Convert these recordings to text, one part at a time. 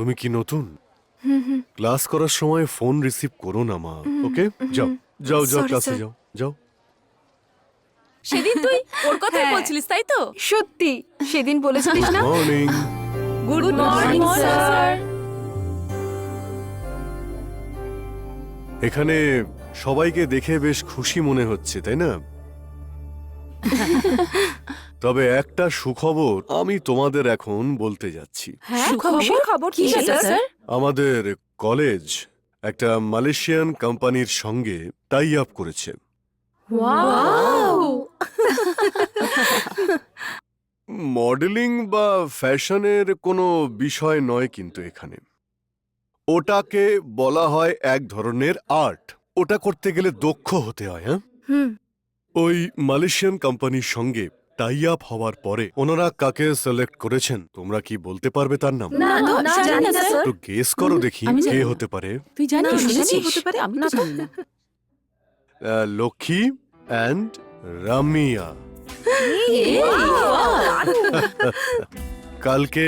তুমি কি নতুন? ক্লাস করার সময় ফোন রিসিভ করো না মা। ওকে, যাও যাও যাও, Sorry, ক্লাসে sir. যাও যাও। সেদিন তুই ওর কথাই হ্যাঁ। বলছিলিস তাই তো? সত্যি সেদিন বলেছিলিস না? মর্নিং। Good morning, sir. এখানে সবাইকে দেখে বেশ খুশি মনে হচ্ছে, তাই না? তবে একটা সুখবর আমি তোমাদের এখন বলতে যাচ্ছি। হ্যাঁ, সুখবর? খুশির খবর কি কি সেটা, স্যার? আমাদের কলেজ একটা মালয়েশিয়ান কোম্পানির সঙ্গে টাই আপ করেছে। ওয়াও! মডেলিং বা ফ্যাশনের কোনো বিষয় নয় কিন্তু এখানে। ওটাকে বলা হয় এক ধরনের আর্ট। ওটা করতে গেলে দক্ষ হতে হয়। হ্যাঁ, হুম, ওই মালয়েশিয়ান কোম্পানির সঙ্গে টাই আপ হওয়ার পরে ওনারা কাকে সিলেক্ট করেছেন তোমরা কি বলতে পারবে তার নাম? না জানি না, স্যার। একটু গেস করো দেখি আমি কে জানি। হতে পারে। তুই জানিস? না, শুনেছিস? হতে পারে। আমি তো জানি না। লক্ষ্মী অ্যান্ড রামিয়া। কালকে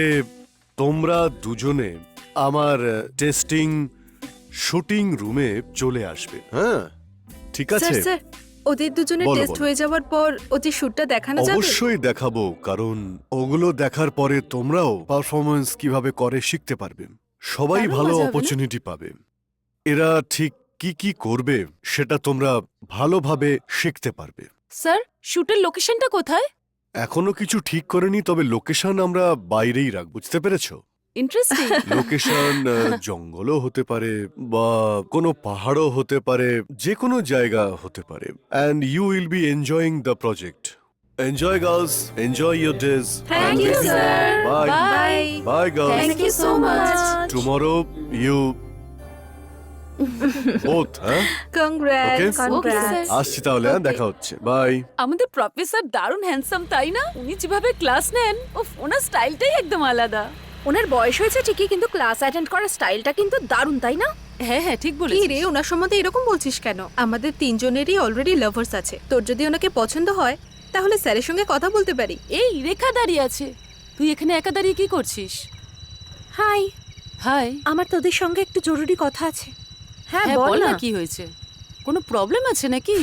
তোমরা দুজনে আমার টেস্টিং শুটিং রুমে চলে আসবে। হ্যাঁ, ঠিক আছে? স্যার ওদের দুজনের বলো, টেস্ট বলো। হয়ে যাওয়ার পর ওদের শুটটা দেখানো যাবে? অবশ্যই দেখাবো, কারণ ওগুলো দেখার পরে তোমরাও পারফরমেন্স কিভাবে করে শিখতে পারবে। সবাই আরো ভালো মজা হবে না? অপরচুনিটি পাবে। এরা ঠিক কি কি করবে সেটা তোমরা ভালোভাবে শিখতে পারবে। স্যার, শুটের লোকেশনটা কোথায়? এখনো কিছু ঠিক করেনি, তবে লোকেশন আমরা বাইরেই রাখ, বুঝতে পেরেছো? ইন্টারেস্টিং। লোকেশন জঙ্গলও হতে পারে বা কোনো পাহাড়ও হতে পারে, যে কোনো জায়গা হতে পারে। And you will be enjoying the project. Enjoy girls, enjoy your days. Thank you, sir. Bye bye. Bye girls. Thank you so much. Tomorrow you both. হ্যাঁ, কংগ্রাটস, Okay, sir. আসছি তাহলে। হ্যাঁ, দেখা হচ্ছে। বাই। আমাদের প্রফেসর দারুণ handsome, তাই না? উনি যেভাবে ক্লাস নেন, ওনার স্টাইলটাই একদম আলাদা। ওনার বয়স হয়েছে ঠিকই, কিন্তু ক্লাস অ্যাটেন্ড করার স্টাইলটা কিন্তু দারুণ, তাই না? হ্যাঁ হ্যাঁ, ঠিক কি বলেছিস। রে, ওনার সম্বন্ধে এরকম বলছিস কেন? আমাদের তিনজনেরই অলরেডি লাভার্স আছে। তোর যদি ওনাকে পছন্দ হয় তাহলে স্যারের সঙ্গে কথা বলতে পারি। এই রেখা দাঁড়িয়ে আছে, তুই এখানে একা দাঁড়িয়ে কি করছিস? Hi, hi. আমার তোদের সঙ্গে একটু জরুরি কথা আছে। হ্যাঁ, হ্যাঁ, বল বল না। না, কি হয়েছে? কোনো প্রবলেম আছে নাকি?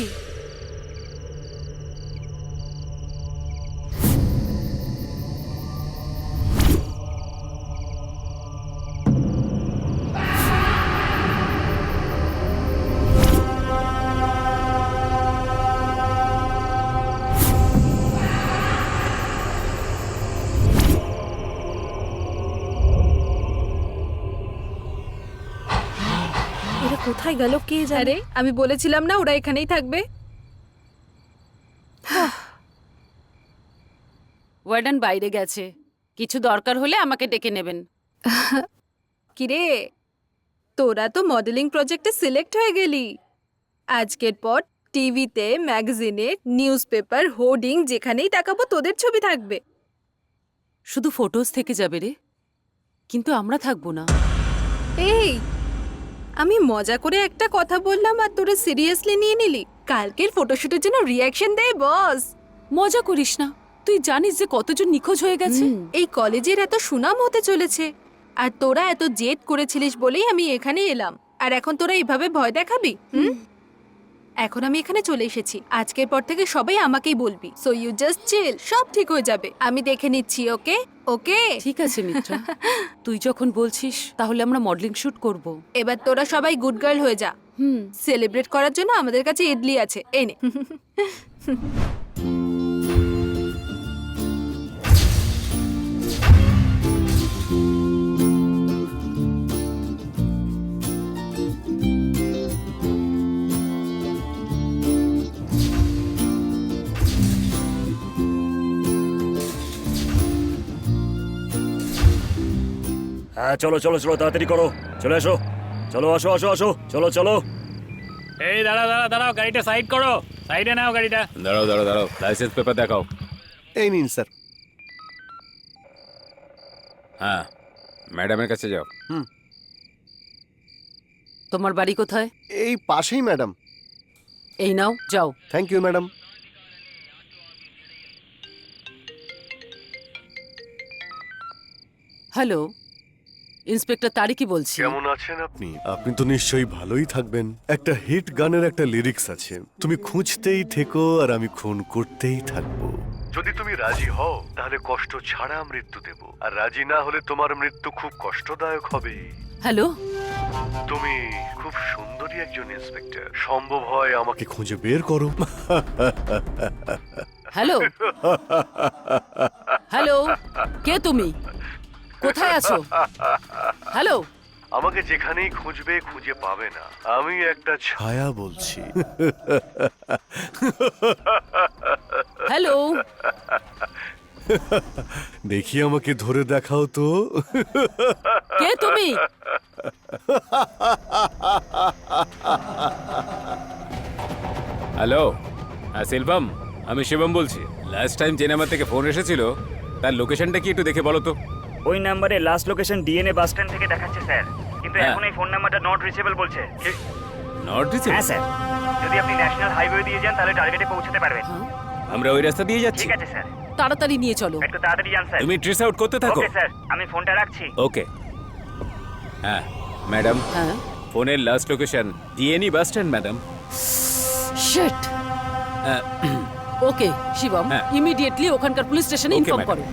এরা কোথায় গেল কে জানে? আরে আমি বলেছিলাম না ওরা এখানেই থাকবে। ওয়ার্ডেন বাইরে গেছে, কিছু দরকার হলে আমাকে ডেকে নেবেন। কিরে, তোরা তো মডেলিং প্রজেক্টে সিলেক্ট হয়ে গেলি। আজকের পর টিভিতে, ম্যাগাজিনে, নিউজ পেপার, হোর্ডিং যেখানেই তাকাবো তোদের ছবি থাকবে। শুধু ফটোজ থেকে যাবে রে, কিন্তু আমরা থাকবো না। এই, আমি মজা করে একটা কথা বললাম আর তোরা সিরিয়াসলি নিয়ে নিলি। কালকের ফটোশুটের জন্য রিয়াকশন দে বস। মজা করিস না, তুই জানিস যে কতজন নিখোঁজ হয়ে গেছে। এই কলেজের এত সুনাম হতে চলেছে, আর তোরা এত জেদ করেছিলিস বলেই আমি এখানে এলাম। আর এখন তোরা এভাবে ভয় দেখাবি? এখন আমি এখানে চলে এসেছি, আজকের পর থেকে সবাই আমাকেই বলবি। সো ইউ জাস্ট চিল, সব ঠিক হয়ে যাবে। আমি দেখে নিচ্ছি। ওকে ওকে। ঠিক আছে মিত্র, তুই যখন বলছিস তাহলে আমরা মডেলিং শুট করব। এবার তোরা সবাই গুড গার্ল হয়ে যা। সেলিব্রেট করার জন্য আমাদের কাছে ইডলি আছে, এই নে। হ্যাঁ, চলো চলো চলো, তাড়াতাড়ি করো, চলে আসো, চলো, আসো আসো আসো, চলো চলো। এই দাঁড়াও দাঁড়াও দাঁড়াও, গাড়িটা সাইড করো, সাইডে নাও গাড়িটা। দাঁড়াও দাঁড়াও দাঁড়াও, লাইসেন্স পেপার দেখাও। এই নিন স্যার। হ্যাঁ, ম্যাডামের কাছে যাও। তোমার বাড়ি কোথায়? এই পাশেই ম্যাডাম। এই নাও, যাও। Thank you madam. Hello, inspector তারিকই বলছি। কেমন আছেন আপনি? আপনি তো নিশ্চয়ই ভালোই থাকবেন। একটা হিট গানের একটা লিরিক্স আছে, তুমি খুঁজতেই থেকো আর আমি খুন করতেই থাকবো। যদি তুমি রাজি হও তাহলে কষ্ট ছাড়া মৃত্যু দেব, আর রাজি না হলে তোমার মৃত্যু খুব কষ্টদায়ক হবে। হ্যালো, তুমি খুব সুন্দরী একজন ইন্সপেক্টর, সম্ভব হয় আমাকে খুঁজে বের করো। হ্যালো, হ্যালো, কে তুমি? কোথায় আছো? হ্যালো, আমাকে যেখানেই খুঁজবে খুঁজে পাবে না, আমি একটা ছায়া বলছি। হ্যালো, দেখি আমাকে ধরে দেখাও তো। কে তুমি? হ্যালো, হ্যাঁ শিল্পম, আমি শিবম বলছি। লাস্ট টাইম যে নাম্বার থেকে ফোন এসেছিল তার লোকেশনটা কি একটু দেখে বলো তো। ওই নাম্বারে last location DNA bus stand থেকে দেখাচ্ছে স্যার, কিন্তু হ্যাঁ। এখন এই ফোন নাম্বারটা নট রিচেবল বলছে। Not reachable? হ্যাঁ স্যার, যদি আপনি ন্যাশনাল হাইওয়ে দিয়ে যান তাহলে টার্গেটে পৌঁছতে পারবেন। আমরা ওই রাস্তা দিয়ে যাচ্ছি। ঠিক আছে স্যার, তাড়াতাড়ি নিয়ে চলো। একটু তাড়াতাড়ি যান স্যার। তুমি ট্রেস আউট করতে থাকো। ওকে স্যার, আমি ফোনটা রাখছি। ওকে। হ্যাঁ ম্যাডাম, হ্যাঁ, ফোনের last location DNE bus stand madam. Shit. Okay Shivam, হ্যাঁ। ইমিডিয়েটলি ওখানকার পুলিশ স্টেশনে Okay, ইনফর্ম madam. করো।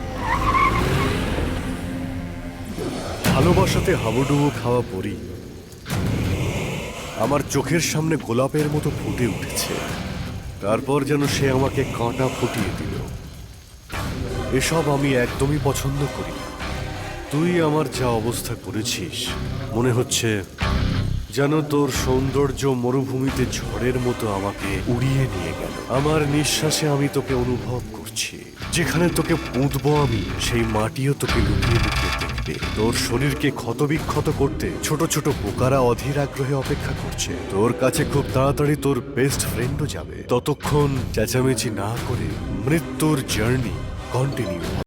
ভালোবাসাতে হাবুডুবু খাওয়া পরি আমার চোখের সামনে গোলাপের মতো ফুটে উঠেছে, তারপর যেন সে আমাকে কাঁটা ফুটিয়ে দিল। এসব আমি একদমই পছন্দ করি না। তুই আমার যা অবস্থা করেছিস, মনে হচ্ছে যেন তোর সৌন্দর্য মরুভূমিতে ঝড়ের মতো আমাকে উড়িয়ে নিয়ে গেল। আমার নিঃশ্বাসে আমি তোকে অনুভব করছি। যেখানে তোকে পুঁতবো আমি, সেই মাটিও তোকে লুকিয়ে লুকিয়ে দেখবে। তোর শরীরকে ক্ষতবিক্ষত করতে ছোট ছোট পোকারা অধীর আগ্রহে অপেক্ষা করছে। তোর কাছে খুব তাড়াতাড়ি তোর বেস্ট ফ্রেন্ডও যাবে। ততক্ষণ চেঁচামেচি না করে মৃত্যুর জার্নি কন্টিনিউ।